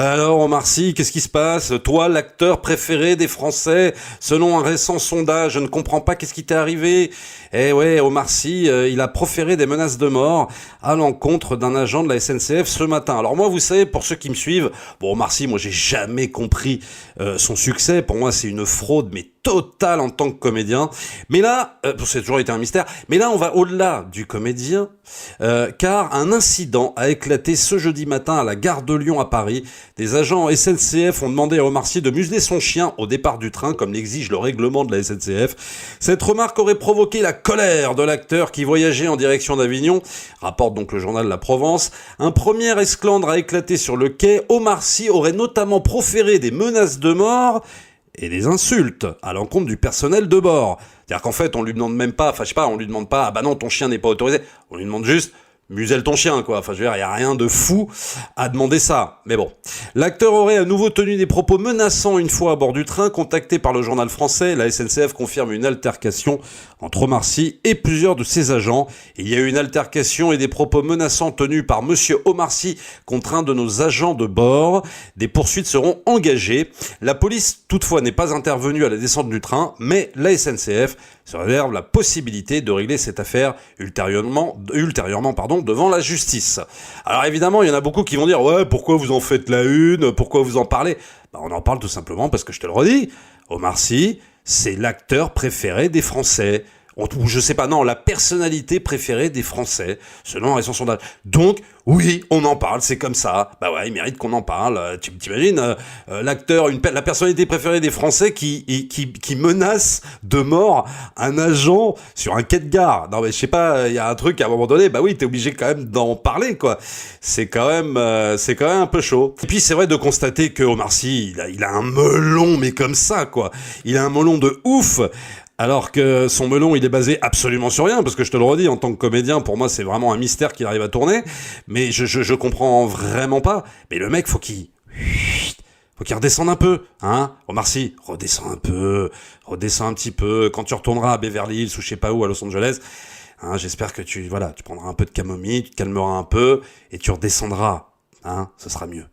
Alors, Omar Sy, qu'est-ce qui se passe? Toi, l'acteur préféré des Français, selon un récent sondage, je ne comprends pas qu'est-ce qui t'est arrivé. Eh ouais, Omar Sy, il a proféré des menaces de mort à l'encontre d'un agent de la SNCF ce matin. Alors moi, vous savez, pour ceux qui me suivent, bon, Omar Sy, moi, j'ai jamais compris son succès. Pour moi, c'est une fraude, mais totale en tant que comédien. Mais là, c'est toujours été un mystère, mais là, on va au-delà du comédien, car un incident a éclaté ce jeudi matin à la gare de Lyon à Paris. Des agents SNCF ont demandé à Omar Sy de museler son chien au départ du train, comme l'exige le règlement de la SNCF. Cette remarque aurait provoqué la colère de l'acteur qui voyageait en direction d'Avignon, rapporte donc le journal La Provence. Un premier esclandre a éclaté sur le quai. Omar Sy aurait notamment proféré des menaces de mort et des insultes à l'encontre du personnel de bord. C'est-à-dire qu'en fait, on lui demande même pas, on lui demande pas, ah bah non, ton chien n'est pas autorisé. On lui demande juste, muselle ton chien, quoi. Enfin, je veux dire, il y a rien de fou à demander ça. Mais bon. L'acteur aurait à nouveau tenu des propos menaçants une fois à bord du train. Contacté par le journal français, la SNCF confirme une altercation entre Omar Sy et plusieurs de ses agents. Il y a eu une altercation et des propos menaçants tenus par monsieur Omar Sy contre un de nos agents de bord. Des poursuites seront engagées. La police, toutefois, n'est pas intervenue à la descente du train, mais la SNCF se réserve la possibilité de régler cette affaire ultérieurement, devant la justice. Alors évidemment, il y en a beaucoup qui vont dire « Ouais, pourquoi vous en faites la une? Pourquoi vous en parlez ?» On en parle tout simplement parce que, je te le redis, Omar Sy, c'est l'acteur préféré des Français. Ou je sais pas, non, la personnalité préférée des Français, selon un récent sondage. Donc, oui, on en parle, c'est comme ça. Bah ouais, il mérite qu'on en parle. Tu t'imagines, l'acteur, la personnalité préférée des Français qui menace de mort un agent sur un quai de gare. Non mais je sais pas, il y a un truc à un moment donné, bah oui, t'es obligé quand même d'en parler, quoi. C'est quand même un peu chaud. Et puis c'est vrai de constater que Omar Sy, il a un melon, mais comme ça, quoi. Il a un melon de ouf. Alors que son melon, il est basé absolument sur rien, parce que je te le redis, en tant que comédien, pour moi, c'est vraiment un mystère qu'il arrive à tourner, mais je comprends vraiment pas. Mais le mec, faut qu'il redescende un peu, hein. Omar Sy, redescends un petit peu, quand tu retourneras à Beverly Hills ou je sais pas où, à Los Angeles, hein, j'espère que tu prendras un peu de camomille, tu te calmeras un peu, et tu redescendras, hein, ce sera mieux.